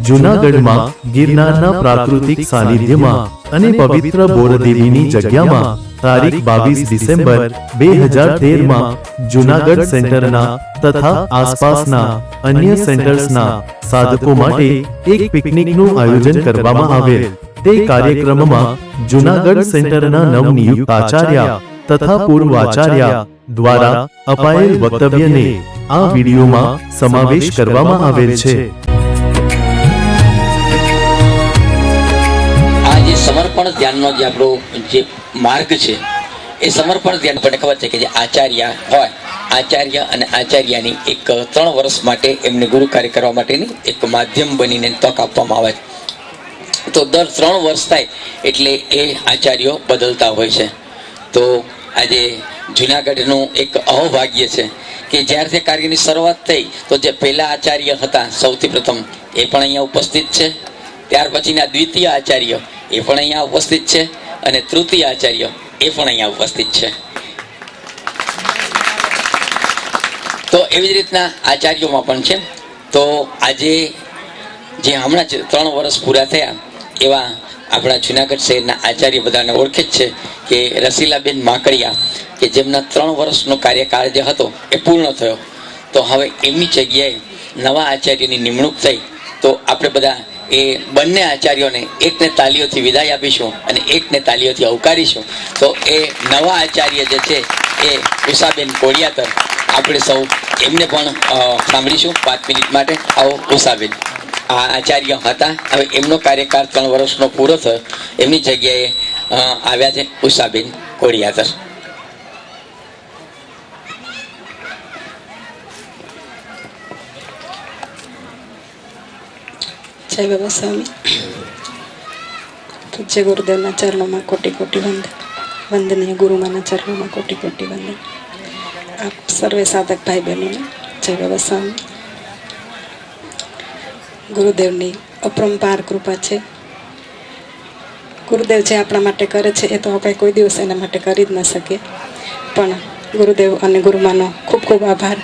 જૂનાગઢમાં ગિરનારના પ્રાકૃતિક સાનિધ્યમાં અને પવિત્ર બોરદેવીની જગ્યામાં તારીખ 22 ડિસેમ્બર 2013માં જૂનાગઢ સેન્ટરના તથા આસપાસના અન્ય સેન્ટર્સના સાધકો માટે એક પિકનિકનું આયોજન કરવામાં આવેલ। તે કાર્યક્રમમાં જૂનાગઢ સેન્ટરના નવનિયુક્ત આચાર્ય તથા પૂર્વ આચાર્ય દ્વારા અપાયેલ વક્તવ્યને આ વિડીયોમાં સમાવેશ કરવામાં આવેલ છે। જે સમર્પણ ધ્યાનનો જે આપણો જે માર્ગ છે એ સમર્પણ ધ્યાન આપણને ખબર છે કે જે આચાર્ય હોય, આચાર્ય અને આચાર્યની એક 3 વર્ષ માટે એમને ગુરુ કાર્ય કરવા માટેની એક માધ્યમ બનીને તક આપવામાં આવે છે। તો દર 3 વર્ષ થાય એટલે એ આચાર્યો બદલતા હોય છે। તો આજે જૂનાગઢનું એક અહોભાગ્ય છે કે જ્યારથી કાર્યની શરૂઆત થઈ તો જે પહેલા આચાર્ય હતા સૌથી પ્રથમ એ પણ અહીંયા ઉપસ્થિત છે। ત્યાર પછીના દ્વિતીય આચાર્ય એ પણ અહીંયા ઉપસ્થિત છે અને તૃતીય આચાર્ય એ પણ અહીંયા ઉપસ્થિત છે। તો એવી જ રીતના આચાર્યોમાં પણ છે। તો આજે જે હમણાં 3 વર્ષ પૂરા થયા એવા આપણા જૂનાગઢ શહેરના આચાર્ય બધાને ઓળખે જ છે કે રસીલાબેન માકડિયા કે જેમના 3 વર્ષનો કાર્યકાળ જે હતો એ પૂર્ણ થયો। તો હવે એમની જગ્યાએ નવા આચાર્યની નિમણૂક થઈ। તો આપણે બધા એ બંને આચાર્યોને એકને તાલીઓથી વિદાય આપીશું અને એકને તાલીઓથી આવકારીશું। તો એ નવા આચાર્ય જે છે એ ઉષાબેન કોળિયાતર, આપણે સૌ એમને પણ સાંભળીશું 5 મિનિટ માટે। આવો ઉષાબેન, આ આચાર્ય હતા, હવે એમનો કાર્યકાળ 3 વર્ષનો પૂરો થયો, એમની જગ્યાએ આવ્યા છે ઉષાબેન કોળિયાતર। जय बाबा स्वामी। पूज्य गुरुदेव चरणों में कोटि कोटि वंदनीय गुरु माना चरणों में कोटि कोटि वंदन। आप सर्वे साधक भाई बहनों ने जय बाबा स्वामी। गुरुदेव ની અપરંપાર કૃપા છે। ગુરુદેવ જે આપણા માટે કરે છે એ તો આપણે કોઈ દિવસ એના માટે કરી જ ન શકીએ, પણ ગુરુદેવ અને ગુરુમાનો ખૂબ ખૂબ આભાર।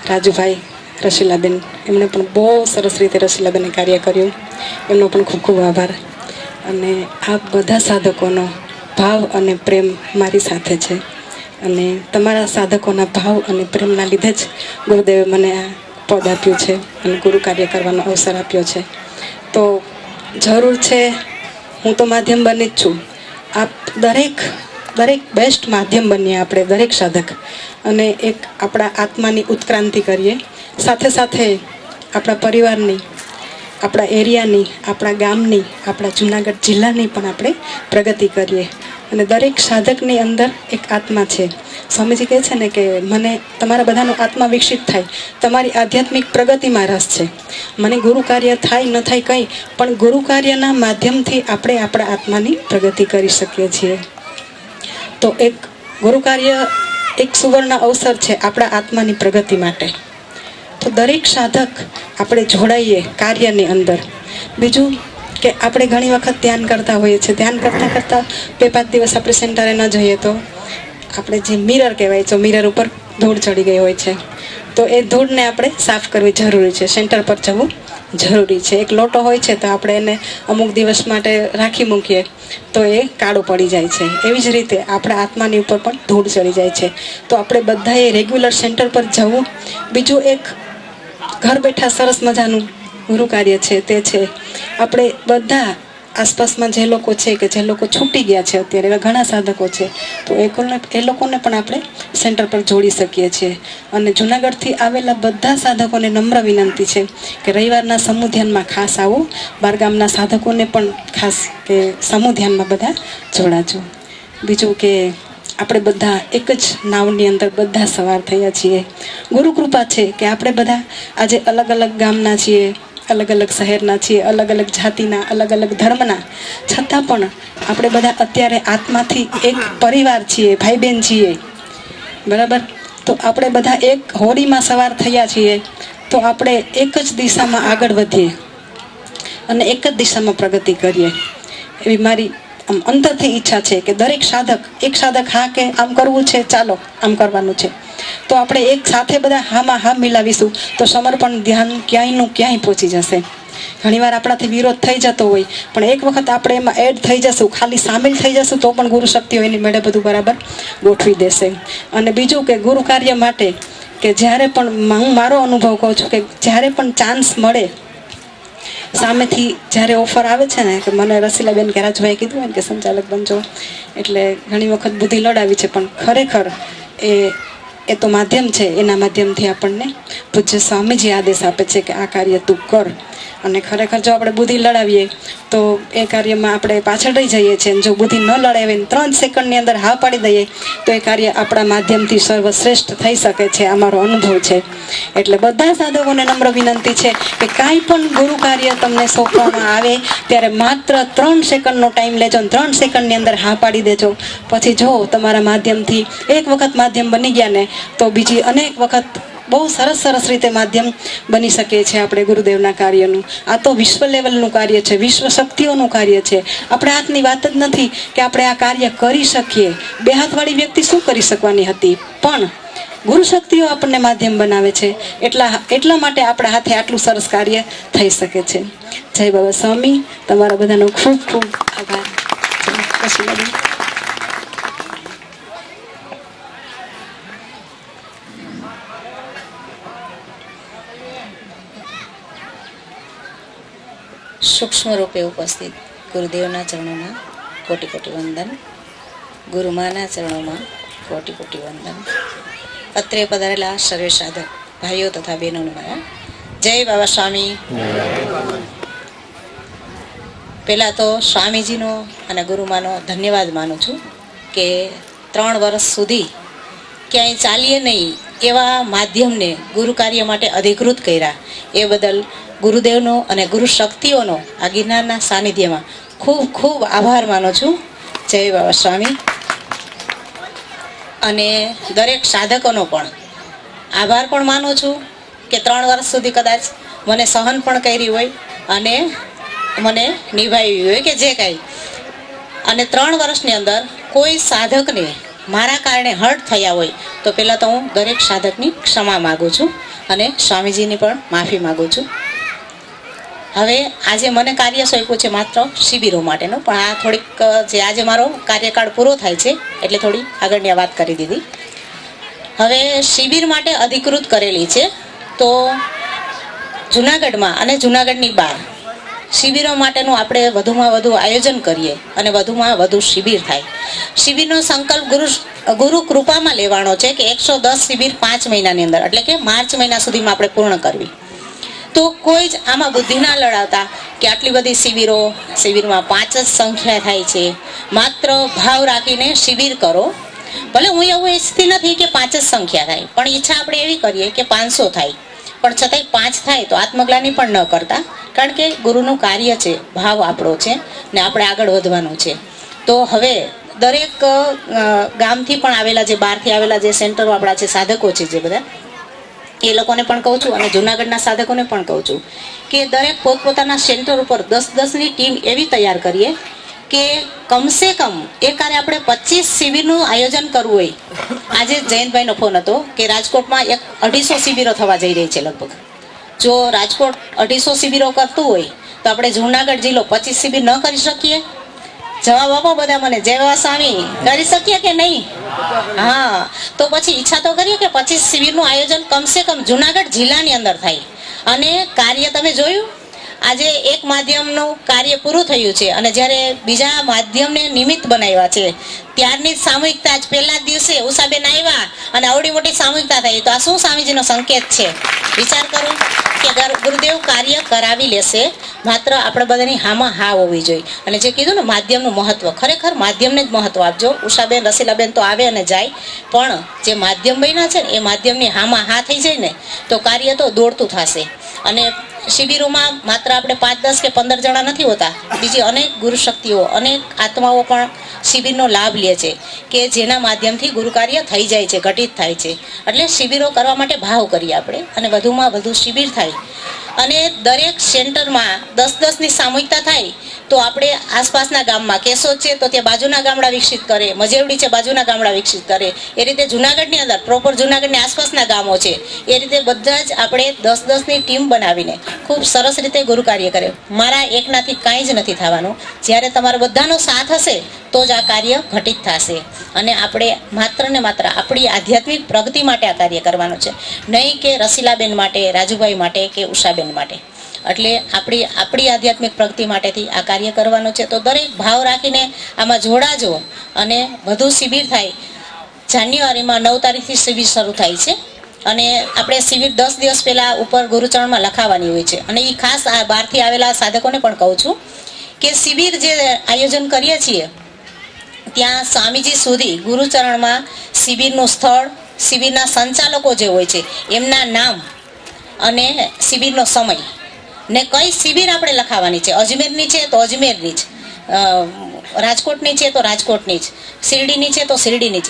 રાજુભાઈ, રસીલાબેન, એમણે પણ બહુ સરસ રીતે રસીલાબેને કાર્ય કર્યું, એમનો પણ ખૂબ ખૂબ આભાર। અને આ બધા સાધકોનો ભાવ અને પ્રેમ મારી સાથે છે અને તમારા સાધકોના ભાવ અને પ્રેમના લીધે જ ગુરુદેવે મને આ પદ આપ્યું છે અને ગુરુ કાર્ય કરવાનો અવસર આપ્યો છે। તો જરૂર છે, હું તો માધ્યમ બની જ છું, આપ દરેક બેસ્ટ માધ્યમ બનીએ આપણે દરેક સાધક, અને એક આપણા આત્માની ઉત્ક્રાંતિ કરીએ, સાથે સાથે આપણા પરિવારની, આપણા એરિયાની, આપણા ગામની, આપણા જૂનાગઢ જિલ્લાની પણ આપણે પ્રગતિ કરીએ। અને દરેક સાધકની અંદર એક આત્મા છે। સ્વામીજી કહે છે ને કે મને તમારા બધાનો આત્મા વિકસિત થાય, તમારી આધ્યાત્મિક પ્રગતિમાં રસ છે। મને ગુરુ કાર્ય થાય ન થાય કંઈ, પણ ગુરુ કાર્યના માધ્યમથી આપણે આપણા આત્માની પ્રગતિ કરી શકીએ છીએ। તો એક ગુરુ કાર્ય એક સુવર્ણ અવસર છે આપણા આત્માની પ્રગતિ માટે। તો દરેક સાધક આપણે જોડાઈએ કાર્યની અંદર। બીજું કે આપણે ઘણી વખત ધ્યાન કરતા હોઈએ છીએ, ધ્યાન કરતાં 2-5 દિવસ આપણે સેન્ટરે ન જઈએ તો આપણે જે મિરર કહેવાય છે, મિરર ઉપર ધૂળ ચડી ગઈ હોય છે, તો એ ધૂળને આપણે સાફ કરવી જરૂરી છે, સેન્ટર પર જવું જરૂરી છે। એક લોટો હોય છે તો આપણે એને અમુક દિવસ માટે રાખી મૂકીએ તો એ કાળો પડી જાય છે, એવી જ રીતે આપણા આત્માની ઉપર પણ ધૂળ ચડી જાય છે। તો આપણે બધાએ રેગ્યુલર સેન્ટર પર જવું। બીજું એક ઘર બેઠા સરસ મજાનું ગુરુ કાર્ય છે, તે છે આપણે બધા આસપાસમાં જે લોકો છે કે જે લોકો છૂટી ગયા છે, અત્યારે એવા ઘણા સાધકો છે, તો એ લોકોને પણ આપણે સેન્ટર પર જોડી શકીએ છીએ। અને જૂનાગઢથી આવેલા બધા સાધકોને નમ્ર વિનંતી છે કે રવિવારના સમૂહ ધ્યાનમાં ખાસ આવો, બારગામના સાધકોને પણ ખાસ કે સમૂહ ધ્યાનમાં બધા જોડાજો। બીજું કે આપણે બધા એક જ નાવની અંદર બધા સવાર થયા છીએ। ગુરુ કૃપા છે કે આપણે બધા આજે અલગ અલગ ગામના છીએ, અલગ અલગ શહેરના છીએ, અલગ અલગ જાતિના, અલગ અલગ ધર્મના, છતાં પણ આપણે બધા અત્યારે આત્માથી એક પરિવાર છીએ, ભાઈ બહેન છીએ, બરાબર। તો આપણે બધા એક હોડીમાં સવાર થયા છીએ, તો આપણે એક જ દિશામાં આગળ વધીએ અને એક જ દિશામાં પ્રગતિ કરીએ, એવી મારી આમ અંતરથી ઈચ્છા છે કે દરેક સાધક, એક સાધક હા કે આમ કરવું છે, ચાલો આમ કરવાનું છે, તો આપણે એક સાથે બધા હામાં હા મિલાવીશું તો સમર્પણ ધ્યાન ક્યાંયનું ક્યાંય પહોંચી જશે। ઘણીવાર આપણાથી વિરોધ થઈ જતો હોય, પણ એક વખત આપણે એમાં એડ થઈ જશું, ખાલી સામેલ થઈ જશું, તો પણ ગુરુ શક્તિઓ એની મેળે બધું બરાબર ગોઠવી દેશે. અને બીજું કે ગુરુ કાર્ય માટે કે જ્યારે પણ હું મારો અનુભવ કહું છું કે જ્યારે પણ ચાન્સ મળે, સામેથી જ્યારે ઓફર આવે છે ને, કે મને રસીલાબેન કે રાજભાઈ કીધું હોય ને કે સંચાલક બનજો, એટલે ઘણી વખત બુદ્ધિ લડાવી છે, પણ ખરેખર એ તો માધ્યમ છે. એના માધ્યમથી આપણને પૂજ્ય સ્વામીજી આદેશ આપે છે કે આ કાર્ય તું કર. અને ખરેખર જો આપણે બુદ્ધિ લડાવીએ તો એ કાર્યમાં આપણે પાછળ રહી જઈએ છીએ. જો બુદ્ધિ ન લડાવીને 3 સેકન્ડની અંદર હા પાડી દઈએ તો એ કાર્ય આપણા માધ્યમથી સર્વશ્રેષ્ઠ થઈ શકે છે. અમારો અનુભવ છે. એટલે બધા સાધકોને નમ્ર વિનંતી છે કે કાંઈ પણ ગુરુ કાર્ય તમને સોંપવામાં આવે ત્યારે માત્ર 3 સેકન્ડનો ટાઈમ લેજો, 3 સેકન્ડની અંદર હા પાડી દેજો. પછી જો તમારા માધ્યમથી એક વખત માધ્યમ બની ગયા ને, તો બીજી અનેક વખત બહુ સરસ રીતે માધ્યમ બની શકે છે આપણે ગુરુદેવના કાર્યનું. આ તો વિશ્વ લેવલનું કાર્ય છે, વિશ્વ શક્તિઓનું કાર્ય છે. આપણે હાથની વાત જ નથી કે આપણે આ કાર્ય કરી શકીએ. 2 હાથવાળી વ્યક્તિ શું કરી શકવાની હતી, પણ ગુરુ શક્તિઓ આપણને માધ્યમ બનાવે છે. એટલા માટે આપણા હાથે આટલું સરસ કાર્ય થઈ શકે છે. જય બાબા સ્વામી, તમારા બધાનો ખૂબ ખૂબ આભાર. સૂક્ષ્મ રૂપે ઉપસ્થિત ગુરુદેવના ચરણોમાં કોટી કોટી વંદન, ગુરુમાના ચરણોમાં કોટી કોટી વંદન. અત્રે પધારેલા સર્વે સાધક ભાઈઓ તથા બહેનોને મારા જય બાબા સ્વામી. પહેલાં તો સ્વામીજીનો અને ગુરુમાનો ધન્યવાદ માનું છું કે 3 વર્ષ સુધી ક્યાંય ચાલીએ નહીં એવા માધ્યમને ગુરુ કાર્ય માટે અધિકૃત કર્યા. એ બદલ ગુરુદેવનો અને ગુરુ શક્તિઓનો આ ગિરનારના સાનિધ્યમાં ખૂબ ખૂબ આભાર માનું છું. જય બાબા સ્વામી. અને દરેક સાધકોનો પણ આભાર પણ માનું છું કે 3 વર્ષ સુધી કદાચ મને સહન પણ કરી હોય અને મને નિભાવી હોય કે જે કાંઈ. અને 3 વર્ષની અંદર કોઈ સાધકને મારા કારણે હર્ટ થયા હોય તો પહેલાં તો હું દરેક સાધકની ક્ષમા માગું છું અને સ્વામીજીની પણ માફી માગું છું. હવે આજે મને કાર્ય સોંપ્યું છે માત્ર શિબિરો માટેનું, પણ આ થોડીક જે આજે મારો કાર્યકાળ પૂરો થાય છે એટલે થોડી આગળની વાત કરી દીધી. હવે શિબિર માટે અધિકૃત કરેલી છે, તો જુનાગઢમાં અને જુનાગઢની બહાર શિબિરો માટેનું આપણે વધુમાં વધુ આયોજન કરીએ અને વધુમાં વધુ શિબિર થાય. શિબિરનો સંકલ્પ ગુરુ કૃપામાં લેવાનો છે કે 110 શિબિર 5 મહિનાની અંદર, એટલે કે માર્ચ મહિના સુધીમાં આપણે પૂર્ણ કરવી. તો કોઈ જ આમાં બુદ્ધિ ના લડાવતા કે આટલી બધી શિબિરમાં 5 જ સંખ્યા થાય છે. માત્ર ભાવ રાખીને શિબિર કરો. ભલે હું એવું ઈચ્છતી નથી કે 5 જ સંખ્યા થાય, પણ ઈચ્છા આપણે એવી કરીએ કે 500 થાય, પણ છતાંય 5 થાય તો આત્મગ્લાનિ પણ ન કરતા, કારણ કે ગુરુનું કાર્ય છે, ભાવ આપણો છે ને આપણે આગળ વધવાનું છે. તો હવે દરેક ગામથી પણ આવેલા, જે બહારથી આવેલા જે સેન્ટરો આપણા છે, સાધકો છે જે બધા, એ લોકોને પણ કહું છું અને જુનાગઢના સાધકોને પણ કહું છું કે દરેક પોતપોતાના સેન્ટર ઉપર 10-10ની ટીમ એવી તૈયાર કરીએ કે કમસે કમ એકારે આપણે 25 શિબિરનું આયોજન કરવું હોય. આજે જયંતભાઈનો ફોન હતો કે રાજકોટમાં 250 શિબિરો થવા જઈ રહી છે લગભગ. જો રાજકોટ 250 શિબિરો કરતું હોય તો આપણે જુનાગઢ જિલ્લો 25 શિબિર ન કરી શકીએ? જવાબ આપો બધા મને. જય બાબા સ્વામી. કરી શકીએ કે નહીં? હા, તો પછી ઈચ્છા તો કરીએ કે 25 શિબિરનું આયોજન કમસે કમ જુનાગઢ જિલ્લાની અંદર થાય. અને કાર્ય તમે જોયું, આજે એક માધ્યમનું કાર્ય પૂરું થયું છે અને જ્યારે બીજા માધ્યમને નિમિત્ત બનાવ્યા છે ત્યારની જ સામૂહિકતા જ પહેલા જ દિવસે ઉષાબેન આવ્યા અને આવડી મોટી સામૂહિકતા થઈ, તો આ શું સ્વામીજીનો સંકેત છે? વિચાર કરો કે ગુરુદેવ કાર્ય કરાવી લેશે, માત્ર આપણે બધાની હામાં હા હોવી જોઈએ. અને જે કીધું ને માધ્યમનું મહત્વ, ખરેખર માધ્યમને જ મહત્વ આપજો. ઉષાબેન, રસીલાબેન તો આવે અને જાય, પણ જે માધ્યમ બન્યા છે ને એ માધ્યમની હામાં હા થઈ જાય ને તો કાર્ય તો દોડતું થશે. અને શિબિરોમાં માત્ર આપણે 5, 10 કે 15 જણા નથી હોતા, બીજી અનેક ગુરુ શક્તિઓ, અનેક આત્માઓ પણ શિબિરનો લાભ લે છે કે જેના માધ્યમથી ગુરુ કાર્ય થઈ જાય છે, ઘટિત થાય છે. એટલે શિબિરો કરવા માટે ભાવ કરીએ આપણે અને વધુમાં વધુ શિબિર થાય. અને દરેક સેન્ટરમાં 10-10ની સામૂહિકતા થાય તો આપણે આસપાસના ગામમાં કેશોદ છે તો ત્યાં બાજુના ગામડા વિકસિત કરે, મજેવડી છે બાજુના ગામડા વિકસિત કરે, એ રીતે જુનાગઢની અંદર પ્રોપર જુનાગઢની આસપાસના ગામો છે એ રીતે બધા જ આપણે 10-10ની ટીમ બનાવીને ખૂબ સરસ રીતે ગુરુ કાર્ય કરે. મારા એકનાથી કાંઈ જ નથી થવાનું. જ્યારે તમારો બધાનો સાથ હશે તો જ આ કાર્ય ઘટિત થશે. અને આપણે માત્ર ને માત્ર આપણી આધ્યાત્મિક પ્રગતિ માટે આ કાર્ય કરવાનું છે, નહીં કે રસીલાબેન માટે, રાજુભાઈ માટે કે ઉષાબેન માટે. એટલે આપણી આધ્યાત્મિક પ્રગતિ માટેથી આ કાર્ય કરવાનું છે. તો દરેક ભાવ રાખીને આમાં જોડાજો અને વધુ શિબિર થાય. જાન્યુઆરીમાં 9 તારીખથી શિબિર શરૂ થાય છે અને આપણે શિબિર 10 દિવસ પહેલાં ઉપર ગુરુચરણમાં લખાવવાની હોય છે. અને એ ખાસ આ બહારથી આવેલા સાધકોને પણ કહું છું કે શિબિર જે આયોજન કરીએ છીએ ત્યાં સ્વામીજી સુધી ગુરુચરણમાં શિબિરનું સ્થળ, શિબિરના સંચાલકો જે હોય છે એમના નામ અને શિબિરનો સમય ને કઈ શિબિર આપણે લખાવાની છે. અજમેરની છે તો અજમેરની જ, રાજકોટની છે તો રાજકોટની જ, શિરડીની છે તો શિરડીની જ.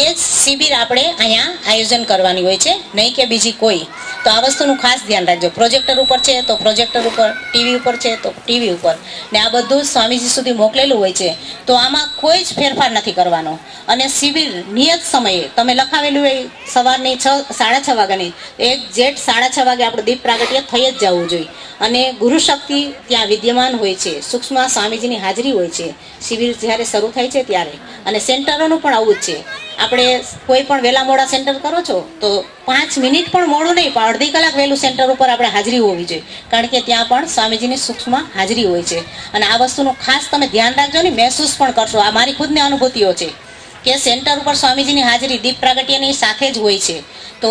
એ જ શિબિર આપણે અહીંયા આયોજન કરવાની હોય છે, નહીં કે બીજી કોઈ. તો આ વસ્તુનું ખાસ ધ્યાન રાખજો. પ્રોજેક્ટર ઉપર છે તો પ્રોજેક્ટર ઉપર, ટીવી ઉપર છે તો ટીવી ઉપર, ને આ બધું જ સ્વામીજી સુધી મોકલેલું હોય છે. તો આમાં કોઈ જ ફેરફાર નથી કરવાનો. અને શિબિર નિયત સમયે તમે લખાવેલું હોય સવારની 6:30 વાગ્યાની, એક્ઝેક્ટ 6:30 વાગે આપણે દીપ પ્રાગટ્ય થઈ જ જવું જોઈએ. અને ગુરુ શક્તિ ત્યાં વિદ્યમાન હોય છે, સૂક્ષ્મ સ્વામીજીની હાજરી હોય છે શિબિર જ્યારે શરૂ થાય છે ત્યારે. અને સેન્ટરોનું પણ આવું જ છે. આપણે કોઈ પણ વહેલા મોડા સેન્ટર કરો છો તો 5 મિનિટ પણ મોડું નહીં, પણ અડધી કલાક વહેલું સેન્ટર ઉપર આપણે હાજરી હોવી જોઈએ, કારણ કે ત્યાં પણ સ્વામીજીની સૂક્ષ્મ હાજરી હોય છે. અને આ વસ્તુનું ખાસ તમે ધ્યાન રાખજો ને, મહેસૂસ પણ કરશો. આ મારી ખુદની અનુભૂતિઓ છે કે સેન્ટર ઉપર સ્વામીજીની હાજરી દીપ પ્રાગટ્યની સાથે જ હોય છે. તો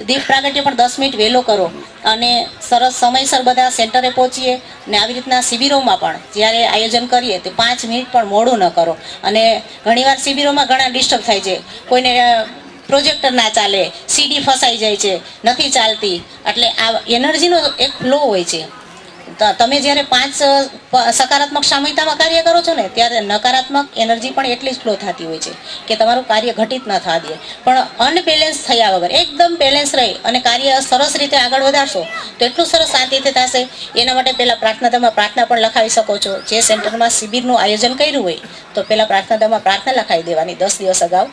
દીપ પ્રાગટ્ય પણ 10 મિનિટ વહેલો કરો અને સરસ સમયસર બધા સેન્ટરે પહોંચીએ. ને આવી રીતના શિબિરોમાં પણ જ્યારે આયોજન કરીએ તો 5 મિનિટ પણ મોડું ન કરો. અને ઘણીવાર શિબિરોમાં ઘણા ડિસ્ટર્બ થાય છે, કોઈને પ્રોજેક્ટર ના ચાલે, સીડી ફસાઈ જાય છે, નથી ચાલતી. એટલે આ એનર્જીનો એક ફ્લો હોય છે. તમે જ્યારે 5 સકારાત્મક સામૂહિકતામાં કાર્ય કરો છો ને ત્યારે નકારાત્મક એનર્જી પણ એટલી જ ફ્લો થતી હોય છે કે તમારું કાર્ય ઘટિત ન થવા દે. પણ અનબેલેન્સ થયા વગર એકદમ બેલેન્સ રહી અને કાર્ય સરસ રીતે આગળ વધારશો તો એટલું સરસ શાંતિથી થશે. એના માટે પહેલાં પ્રાર્થનાધામમાં પ્રાર્થના પણ લખાવી શકો છો. જે સેન્ટરમાં શિબિરનું આયોજન કર્યું હોય તો પહેલાં પ્રાર્થનાધામમાં પ્રાર્થના લખાવી દેવાની 10 દિવસ અગાઉ,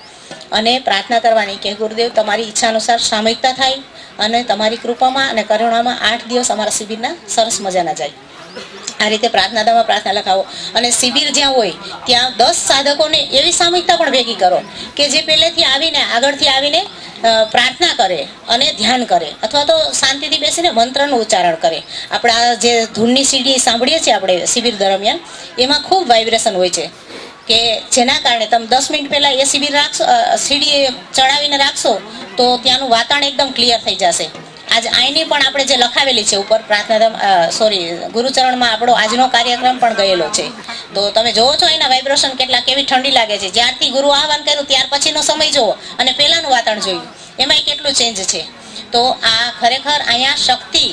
અને પ્રાર્થના કરવાની કે ગુરુદેવ તમારી ઈચ્છા અનુસાર સામૂહિકતા થાય અને તમારી કૃપામાં અને કરુણામાં 8 દિવસ અમારા શિબિરના સરસ મજાના જાય. આ રીતે પ્રાર્થનાધામમાં પ્રાર્થના લખાવો. અને શિબિર જ્યાં હોય ત્યાં 10 સાધકોને એવી સામૂહિકતા પણ ભેગી કરો કે જે પહેલેથી આવીને આગળથી આવીને પ્રાર્થના કરે અને ધ્યાન કરે, અથવા તો શાંતિથી બેસીને મંત્રનું ઉચ્ચારણ કરે. આપણા જે ધૂનની સીડી સાંભળીએ છીએ આપણે શિબિર દરમિયાન, એમાં ખૂબ વાઇબ્રેશન હોય છે કે જેના કારણે તમે 10 મિનિટ પહેલાં એ શિબિર રાખશો, સીડી ચડાવીને રાખશો તો ત્યાંનું વાતાવરણ એકદમ ક્લિયર થઈ જશે. આજ આઈની પણ આપણે જે લખાવેલી છે ઉપર પ્રાર્થનાધામ ગુરુચરણમાં આપણો આજનો કાર્યક્રમ પણ ગયેલો છે. તો તમે જોવો છો એના વાઇબ્રેશન કેવી ઠંડી લાગે છે. જ્યારથી ગુરુ આહવાન કર્યું ત્યાર પછીનો સમય જોવો અને પહેલાંનું વાતાવરણ જોયું, એમાંય કેટલું ચેન્જ છે. તો આ ખરેખર અહીંયા શક્તિ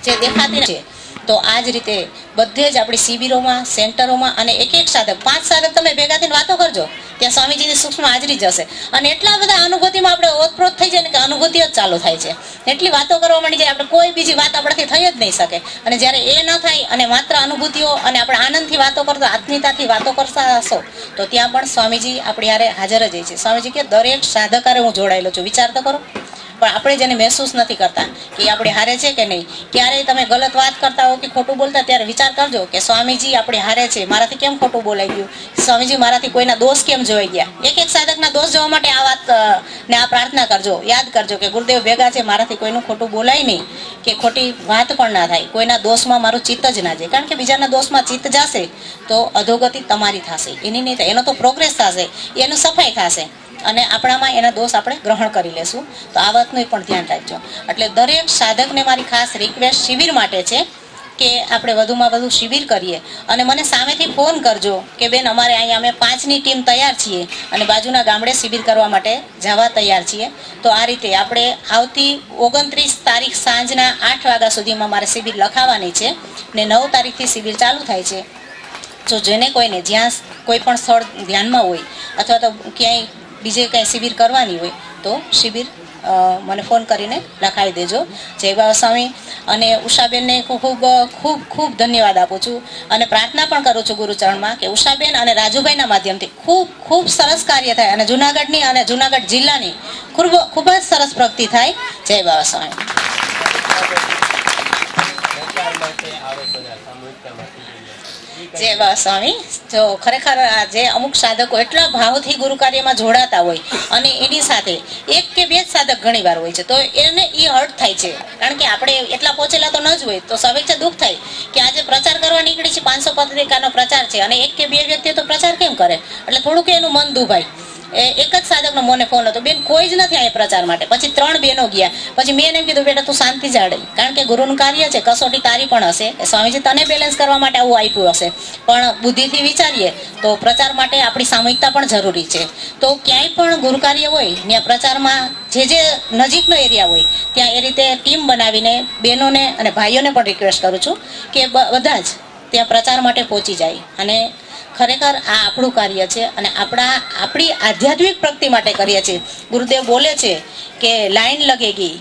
જે દેખાતી છે. તો આ જ રીતે બધે જ આપણી શિબિરોમાં, સેન્ટરોમાં અને એક સાધક 5 સાધક તમે ભેગા થઈને વાતો કરજો, ત્યાં સ્વામીજીની સૂક્ષ્મ હાજરી જશે. અને એટલા બધા અનુભૂતિમાં આપણે ઓતપ્રોત થઈ જાય ને કે અનુભૂતિ જ ચાલુ થાય છે. એટલી વાતો કરવા માંડી જાય, આપણે કોઈ બીજી વાત આપણાથી થઈ જ નહીં શકે. અને જ્યારે એ ન થાય અને માત્ર અનુભૂતિઓ અને આપણે આનંદથી વાતો કરતા, આત્મીયતાથી વાતો કરતા હશો તો ત્યાં પણ સ્વામીજી આપણી હારે હાજર જ છે. સ્વામીજી કે દરેક સાધક હારે હું જોડાયેલો છું, વિચાર તો કરો. પણ આપણે જેને મહેસૂસ નથી કરતા કે આપણે હારે છે કે નહીં. ક્યારેય તમે ગલત વાત કરતા હો કે ખોટું બોલતા ત્યારે વિચાર કરજો કે સ્વામીજી આપણે હારે છે, મારાથી કેમ ખોટું બોલાઈ ગયું, સ્વામીજી મારાથી કોઈના દોષ કેમ જોઈ ગયા. એક સાધકના દોષ જોવા માટે આ વાત ને આ પ્રાર્થના કરજો, યાદ કરજો કે ગુરુદેવ ભેગા છે, મારાથી કોઈનું ખોટું બોલાય નહીં કે ખોટી વાત પણ ના થાય, કોઈના દોષમાં મારું ચિત્ત જ ના જાય. કારણ કે બીજાના દોષમાં ચિત્ત જશે તો અધોગતિ તમારી થશે, એની નહીં થાય. એનો તો પ્રોગ્રેસ થશે, એનું સફાઈ થશે અને આપણામાં એના દોષ આપણે ગ્રહણ કરી લેશું. તો આ વાતનું પણ ધ્યાન રાખજો. એટલે દરેક સાધકને મારી ખાસ રિક્વેસ્ટ શિબિર માટે છે કે આપણે વધુમાં વધુ શિબિર કરીએ. અને મને સામેથી ફોન કરજો કે બેન અમારે અહીંયા અમે 5ની ટીમ તૈયાર છીએ અને બાજુના ગામડે શિબિર કરવા માટે જવા તૈયાર છીએ. તો આ રીતે આપણે આવતી 29 તારીખ સાંજના 8 વાગ્યા સુધીમાં મારે શિબિર લખાવવાની છે ને 9 તારીખથી શિબિર ચાલુ થાય છે. જો જેને કોઈને જ્યાં કોઈ પણ સ્થળ ધ્યાનમાં હોય અથવા તો ક્યાંય બીજે કંઈ શિબિર કરવાની હોય તો શિબિર મને ફોન કરીને લખાવી દેજો. જય બાબા સ્વામી. અને ઉષાબેનને ખૂબ ખૂબ ખૂબ ધન્યવાદ આપું છું અને પ્રાર્થના પણ કરું છું ગુરુચરણમાં કે ઉષાબેન અને રાજુભાઈના માધ્યમથી ખૂબ ખૂબ સરસ કાર્ય થાય અને જુનાગઢની અને જુનાગઢ જિલ્લાની ખૂબ જ સરસ પ્રગતિ થાય. જય બાબા સ્વામી. જય બાબા સ્વામી. જો ખરેખર જે અમુક સાધકો એટલા ભાવથી ગુરુ કાર્યમાં જોડાતા હોય અને એની સાથે એક કે બે જ સાધક ઘણી વાર હોય છે તો એને એ હર્ટ થાય છે, કારણ કે આપણે એટલા પહોંચેલા તો ન જ હોય તો સ્વાભાવિક છે દુઃખ થાય કે આજે પ્રચાર કરવા નીકળી છે, 500 પત્રિકાનો પ્રચાર છે અને એક કે બે વ્યક્તિ તો પ્રચાર કેમ કરે, એટલે થોડુંક એનું મન દુભાય. એક જ સાધકનો મને ફોન હતો, બેન કોઈ જ નથી અહીંયા પ્રચાર માટે. પછી 3 બહેનો ગયા, પછી મેં એમ કીધું બેટા તું શાંતિ જાળે, કારણ કે ગુરુનું કાર્ય છે, કસોટી તારી પણ હશે, સ્વામીજી તને બેલેન્સ કરવા માટે આવું આપ્યું હશે, પણ બુદ્ધિથી વિચારીએ તો પ્રચાર માટે આપણી સામૂહિકતા પણ જરૂરી છે. તો ક્યાંય પણ ગુરુ કાર્ય હોય ત્યાં પ્રચારમાં જે નજીકનો એરિયા હોય ત્યાં એ રીતે ટીમ બનાવીને બહેનોને અને ભાઈઓને પણ રિક્વેસ્ટ કરું છું કે બધા જ ત્યાં પ્રચાર માટે પહોંચી જાય. અને ખરેખર આ આપણું કાર્ય છે અને આપણી આધ્યાત્મિક પ્રગતિ માટે કરીએ છીએ. ગુરુદેવ બોલે છે કે લાઈન લગેગી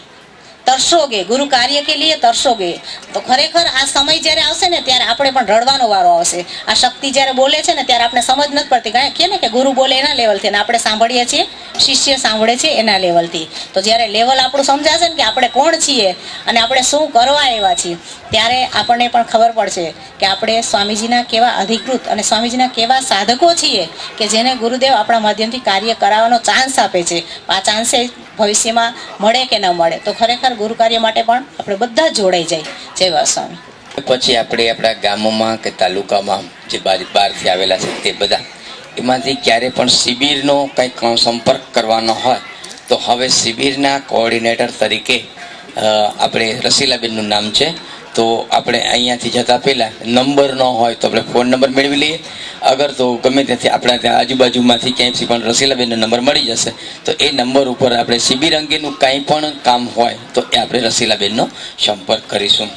તરસોગે, ગુરુ કાર્ય કે લીએ તરસોગે. તો ખરેખર આ સમય જ્યારે આવશે ને ત્યારે આપણે પણ રડવાનો વારો આવશે. આ શક્તિ જ્યારે બોલે છે ને ત્યારે આપણે સમજ નથી પડતી, કારણ કે ને કે ગુરુ બોલે એના લેવલથી અને આપણે સાંભળીએ છીએ, શિષ્ય સાંભળે છે એના લેવલથી. તો જ્યારે લેવલ આપણું સમજાશે ને કે આપણે કોણ છીએ અને આપણે શું કરવા આવ્યા છીએ, ત્યારે આપણને પણ ખબર પડશે કે આપણે સ્વામીજીના કેવા અધિકૃત અને સ્વામીજીના કેવા સાધકો છીએ કે જેને ગુરુદેવ આપણા માધ્યમથી કાર્ય કરાવવાનો ચાન્સ આપે છે. આ ચાન્સે ભવિષ્યમાં મળે કે ન મળે તો ખરેખર ગુરુ કાર્ય માટે પણ આપણે બધા જોડાઈ જાય. જય બાબા સ્વામી. પછી આપણે આપણા ગામોમાં કે તાલુકામાં જે બહારથી આવેલા છે તે બધા એમાંથી ક્યારે પણ શિબિરનો કંઈક સંપર્ક કરવાનો હોય તો હવે શિબિરના કોઓર્ડિનેટર તરીકે આપણે રસીલાબેનનું નામ છે. તો આપણે અહીંયાથી જતા પહેલાં નંબર ન હોય તો આપણે ફોન નંબર મેળવી લઈએ. અગર તો ગમે ત્યાંથી આપણા ત્યાં આજુબાજુમાંથી ક્યાંયથી પણ રસીલાબેનનો નંબર મળી જશે તો એ નંબર ઉપર આપણે શિબિર અંગેનું કાંઈ પણ કામ હોય તો એ આપણે રસીલાબેનનો સંપર્ક કરીશું.